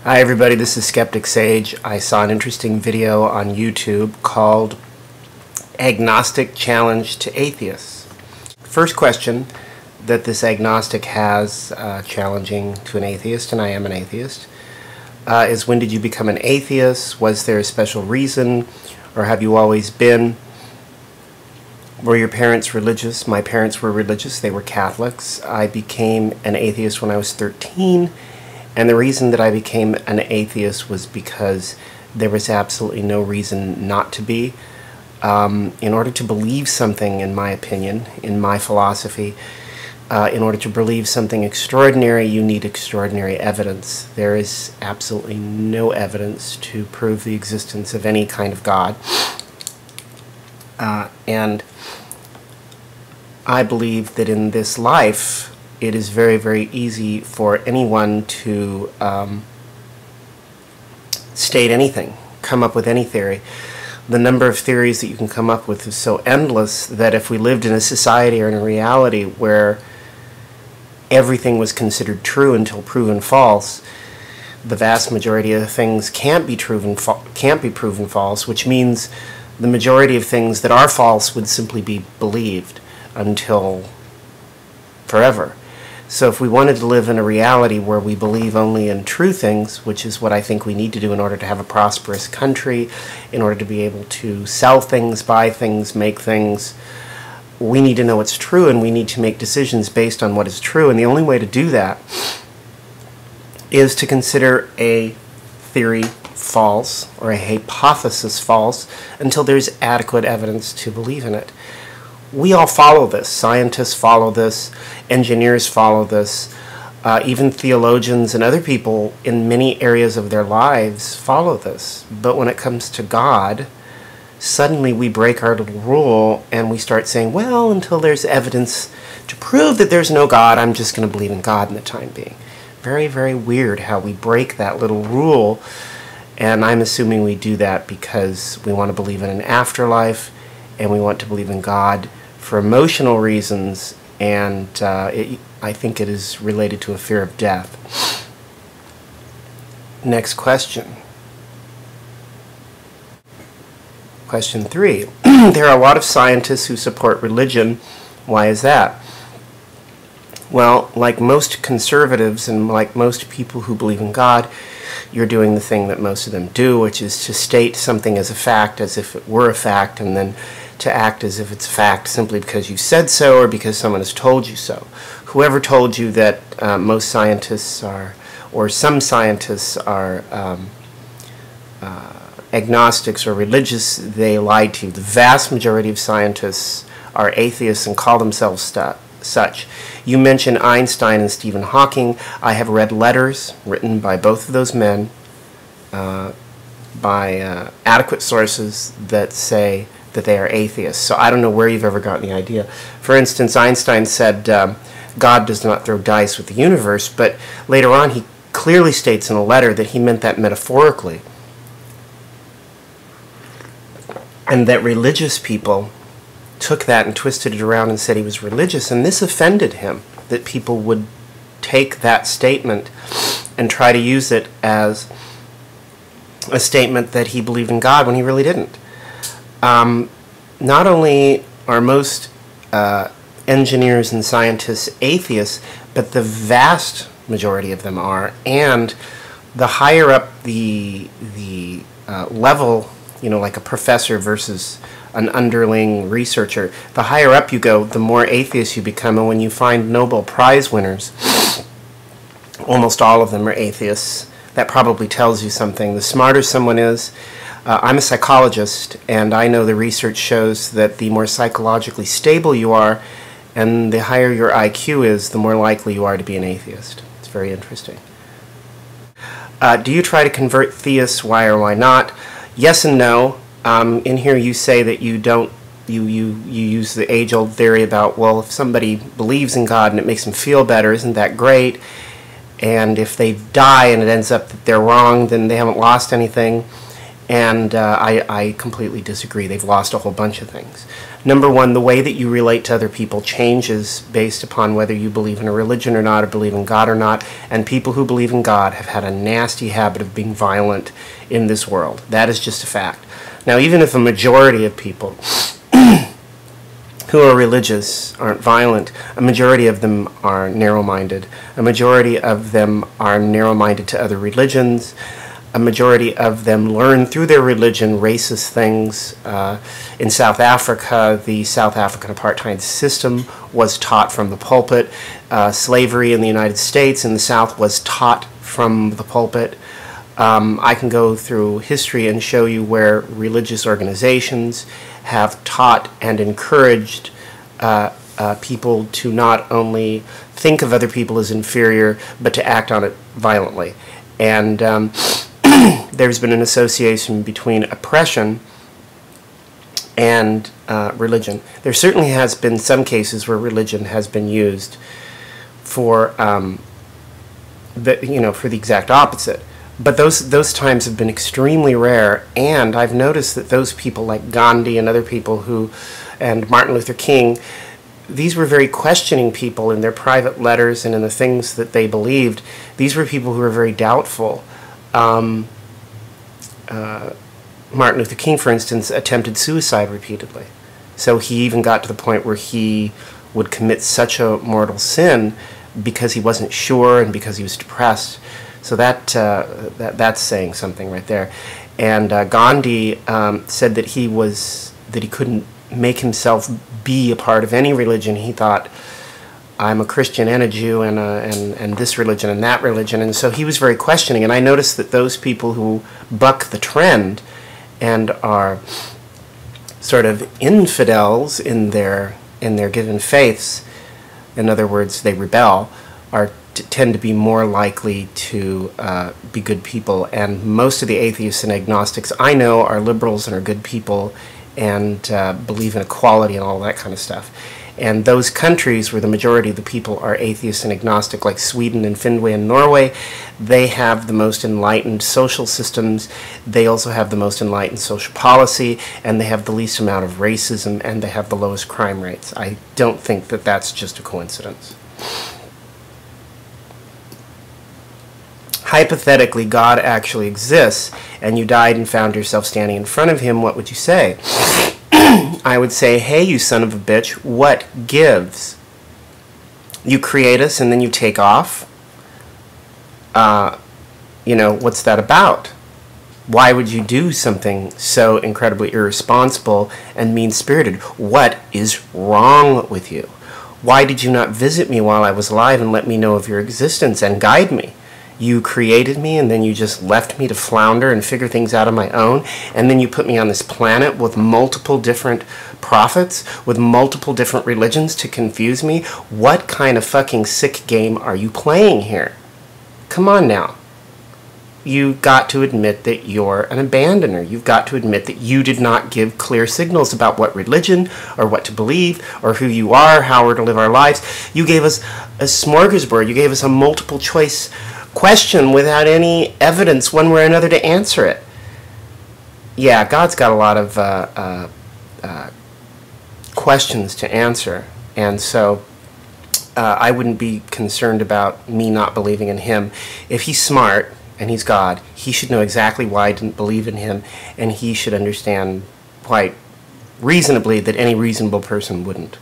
Hi everybody, this is Skeptic Sage. I saw an interesting video on YouTube called Agnostic Challenge to Atheists. First question that this agnostic has challenging to an atheist, and I am an atheist, is when did you become an atheist? Was there a special reason, or have you always been? Were your parents religious? My parents were religious. They were Catholics. I became an atheist when I was 13. And the reason that I became an atheist was because there was absolutely no reason not to be. In order to believe something, in my opinion, in my philosophy, in order to believe something extraordinary, you need extraordinary evidence. There is absolutely no evidence to prove the existence of any kind of God. And I believe that in this life, it is very, very easy for anyone to state anything, come up with any theory. The number of theories that you can come up with is so endless that if we lived in a society or in a reality where everything was considered true until proven false, the vast majority of things can't be proven false, which means the majority of things that are false would simply be believed until forever. So if we wanted to live in a reality where we believe only in true things, which is what I think we need to do in order to have a prosperous country, in order to be able to sell things, buy things, make things, we need to know what's true, and we need to make decisions based on what is true. And the only way to do that is to consider a theory false or a hypothesis false until there's adequate evidence to believe in it. We all follow this. Scientists follow this. Engineers follow this. Even theologians and other people in many areas of their lives follow this. But when it comes to God, suddenly we break our little rule and we start saying, well, until there's evidence to prove that there's no God, I'm just going to believe in God in the time being. Very, very weird how we break that little rule. And I'm assuming we do that because we want to believe in an afterlife and we want to believe in God for emotional reasons, and I think it is related to a fear of death. Next question. Question 3. There are a lot of scientists who support religion. Why is that? Well, like most conservatives and like most people who believe in God, you're doing the thing that most of them do, which is to state something as a fact as if it were a fact, and then to act as if it's a fact simply because you said so or because someone has told you so. Whoever told you that most scientists are, or some scientists are agnostics or religious, they lied to you. The vast majority of scientists are atheists and call themselves such. You mentioned Einstein and Stephen Hawking. I have read letters written by both of those men by adequate sources that say that they are atheists. So I don't know where you've ever gotten the idea. For instance, Einstein said God does not throw dice with the universe, but later on he clearly states in a letter that he meant that metaphorically, and that religious people took that and twisted it around and said he was religious, and this offended him, that people would take that statement and try to use it as a statement that he believed in God when he really didn't. Not only are most engineers and scientists atheists, but the vast majority of them are, and the higher up the level, you know, like a professor versus an underling researcher, the higher up you go, the more atheist you become. And when you find Nobel Prize winners, almost all of them are atheists. That probably tells you something. The smarter someone is, I'm a psychologist, and I know the research shows that the more psychologically stable you are and the higher your IQ is, the more likely you are to be an atheist. It's very interesting. Do you try to convert theists? Why or why not? Yes and no. In here you say that you don't, you use the age-old theory about, well, if somebody believes in God and it makes them feel better, isn't that great? And if they die and it ends up that they're wrong, then they haven't lost anything. And I completely disagree. They've lost a whole bunch of things. Number one, the way that you relate to other people changes based upon whether you believe in a religion or not, or believe in God or not. And people who believe in God have had a nasty habit of being violent in this world. That is just a fact. Now, even if a majority of people who are religious aren't violent, a majority of them are narrow-minded. A majority of them are narrow-minded to other religions. A majority of them learn through their religion racist things. In South Africa, the South African apartheid system was taught from the pulpit. Slavery in the United States in the South was taught from the pulpit. I can go through history and show you where religious organizations have taught and encouraged people to not only think of other people as inferior, but to act on it violently. And there's been an association between oppression and religion. There certainly has been some cases where religion has been used for for the exact opposite. But those times have been extremely rare, and I've noticed that those people like Gandhi and other people and Martin Luther King, these were very questioning people in their private letters and in the things that they believed. These were people who were very doubtful. Martin Luther King, for instance, attempted suicide repeatedly. So he even got to the point where he would commit such a mortal sin because he wasn't sure and because he was depressed. So that's saying something right there. And Gandhi said that he couldn't make himself be a part of any religion. He thought, I'm a Christian and a Jew and this religion and that religion. And so he was very questioning. And I noticed that those people who buck the trend and are sort of infidels in their given faiths, in other words, they rebel, tend to be more likely to be good people. And most of the atheists and agnostics I know are liberals and are good people and believe in equality and all that kind of stuff. And those countries where the majority of the people are atheists and agnostic, like Sweden and Finland and Norway, they have the most enlightened social systems. They also have the most enlightened social policy, and they have the least amount of racism, and they have the lowest crime rates. I don't think that that's just a coincidence. Hypothetically, God actually exists, and you died and found yourself standing in front of him, what would you say? I would say, hey, you son of a bitch, what gives? You create us and then you take off? What's that about? Why would you do something so incredibly irresponsible and mean-spirited? What is wrong with you? Why did you not visit me while I was alive and let me know of your existence and guide me? You created me and then you just left me to flounder and figure things out on my own, and then you put me on this planet with multiple different prophets, with multiple different religions to confuse me. What kind of fucking sick game are you playing here? Come on now. You've got to admit that you're an abandoner. You've got to admit that you did not give clear signals about what religion or what to believe or who you are, how we're to live our lives. You gave us a smorgasbord. You gave us a multiple choice question without any evidence one way or another to answer it. Yeah, God's got a lot of questions to answer, and so I wouldn't be concerned about me not believing in him. If he's smart and he's God, he should know exactly why I didn't believe in him, and he should understand quite reasonably that any reasonable person wouldn't.